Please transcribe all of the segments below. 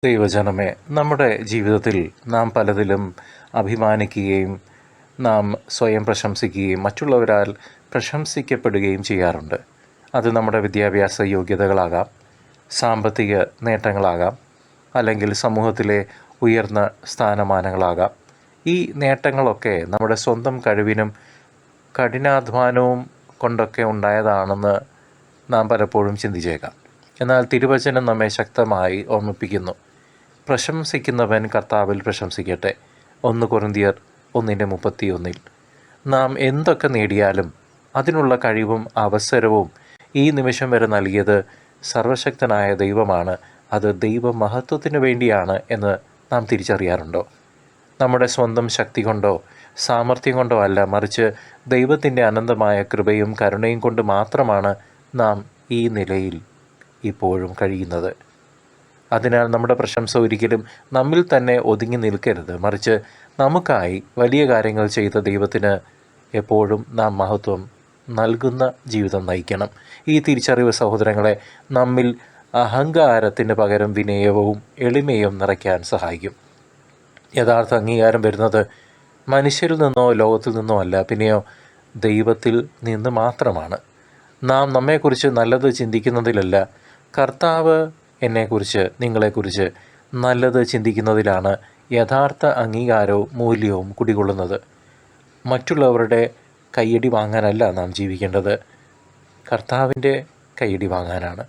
ദൈവജനമേ, നമ്മുടെ ജീവിതത്തിൽ നാം പലതിലും അഭിമാനിക്കുകയും നാം സ്വയം പ്രശംസിക്കുകയും മറ്റുള്ളവരാൽ പ്രശംസിക്കപ്പെടുകയും ചെയ്യാറുണ്ട്. അത് നമ്മുടെ വിദ്യാഭ്യാസ യോഗ്യതകളാകാം, സാമ്പത്തിക നേട്ടങ്ങളാകാം, അല്ലെങ്കിൽ സമൂഹത്തിലെ ഉയർന്ന സ്ഥാനമാനങ്ങളാകാം. ഈ നേട്ടങ്ങളൊക്കെ നമ്മുടെ സ്വന്തം കഴിവിനും കഠിനാധ്വാനവും കൊണ്ടൊക്കെ ഉണ്ടായതാണെന്ന് നാം പലപ്പോഴും ചിന്തിച്ചേക്കാം. എന്നാൽ തിരുവചനം നമ്മെ ശക്തമായി ഓർമ്മിപ്പിക്കുന്നു, പ്രശംസിക്കുന്നവൻ കർത്താവിൽ പ്രശംസിക്കട്ടെ. 1 കൊരിന്ത്യർ 1:31. നാം എന്തൊക്കെ നേടിയാലും അതിനുള്ള കഴിവും അവസരവും ഈ നിമിഷം വരെ നൽകിയത് സർവശക്തനായ ദൈവമാണ്. അത് ദൈവമഹത്വത്തിനു വേണ്ടിയാണ് എന്ന് നാം തിരിച്ചറിയാറുണ്ടോ? നമ്മുടെ സ്വന്തം ശക്തി കൊണ്ടോ സാമർഥ്യം കൊണ്ടോ അല്ല, മറിച്ച് ദൈവത്തിൻ്റെ അനന്തമായ കൃപയും കരുണയും കൊണ്ട് മാത്രമാണ് നാം ഈ നിലയിൽ ഇപ്പോഴും കഴിയുന്നത്. അതിനാൽ നമ്മുടെ പ്രശംസ ഒരിക്കലും നമ്മിൽ തന്നെ ഒതുങ്ങി നിൽക്കരുത്, മറിച്ച് നമുക്കായി വലിയ കാര്യങ്ങൾ ചെയ്ത ദൈവത്തിന് എപ്പോഴും നാം മഹത്വം നൽകുന്ന ജീവിതം നയിക്കണം. ഈ തിരിച്ചറിവ് സഹോദരങ്ങളെ നമ്മിൽ അഹങ്കാരത്തിന് പകരം വിനയവും എളിമയും നിറയ്ക്കാൻ സഹായിക്കും. യഥാർത്ഥ അംഗീകാരം വരുന്നത് മനുഷ്യരിൽ നിന്നോ ലോകത്തിൽ നിന്നോ അല്ല, പിന്നെയോ ദൈവത്തിൽ നിന്ന് മാത്രമാണ്. നാം നമ്മെക്കുറിച്ച് നല്ലത് ചിന്തിക്കുന്നതിലല്ല, കർത്താവ് എന്നെക്കുറിച്ച് നിങ്ങളെക്കുറിച്ച് നല്ലത് ചിന്തിക്കുന്നതിലാണ് യഥാർത്ഥ അംഗീകാരവും മൂല്യവും കുടികൊള്ളുന്നത്. മറ്റുള്ളവരുടെ കയ്യടി വാങ്ങാനല്ല നാം ജീവിക്കേണ്ടത്, കർത്താവിൻ്റെ കയ്യടി വാങ്ങാനാണ്.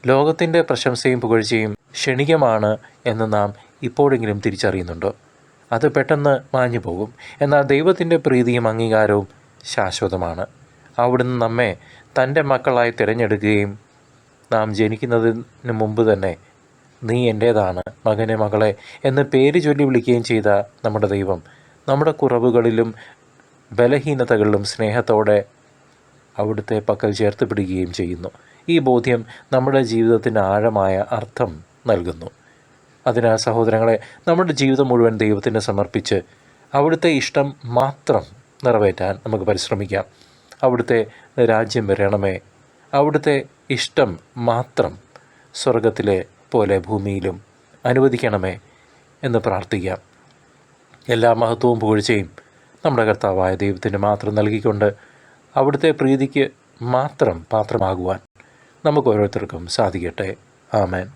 ലോകത്തിൻ്റെ പ്രശംസയും പുകഴ്ചയും ക്ഷണികമാണ് എന്ന് നാം ഇപ്പോഴെങ്കിലും തിരിച്ചറിയുന്നുണ്ടോ? അത് പെട്ടെന്ന് മാഞ്ഞു പോകും. എന്നാൽ ദൈവത്തിൻ്റെ പ്രീതിയും അംഗീകാരവും ശാശ്വതമാണ്. അവിടുന്ന് നമ്മെ തൻ്റെ മക്കളായി തിരഞ്ഞെടുക്കുകയും നാം ജനിക്കുന്നതിന് മുമ്പ് തന്നെ നീ എൻ്റേതാണ് മകനെ മകളെ എന്ന് പേര് ചൊല്ലി വിളിക്കുകയും ചെയ്ത നമ്മുടെ ദൈവം നമ്മുടെ കുറവുകളിലും ബലഹീനതകളിലും സ്നേഹത്തോടെ അവിടുത്തെ പക്കൽ ചേർത്ത് പിടിക്കുകയും ചെയ്യുന്നു. ഈ ബോധ്യം നമ്മുടെ ജീവിതത്തിന് ആഴമായ അർത്ഥം നൽകുന്നു. അതിനാൽ സഹോദരങ്ങളെ, നമ്മുടെ ജീവിതം മുഴുവൻ ദൈവത്തിന് സമർപ്പിച്ച് അവിടുത്തെ ഇഷ്ടം മാത്രം നിറവേറ്റാൻ നമുക്ക് പരിശ്രമിക്കാം. അവിടുത്തെ രാജ്യം വരണമേ, അവിടുത്തെ ഇഷ്ടം മാത്രം സ്വർഗത്തിലെ പോലെ ഭൂമിയിലും അനുവദിക്കണമേ എന്ന് പ്രാർത്ഥിക്കാം. എല്ലാ മഹത്വവും പുകഴ്ചയും നമ്മുടെ കർത്താവായ ദൈവത്തിന് മാത്രം നൽകിക്കൊണ്ട് അവിടുത്തെ പ്രീതിക്ക് മാത്രം പാത്രമാകുവാൻ നമുക്ക് ഓരോരുത്തർക്കും സാധിക്കട്ടെ. ആമേൻ.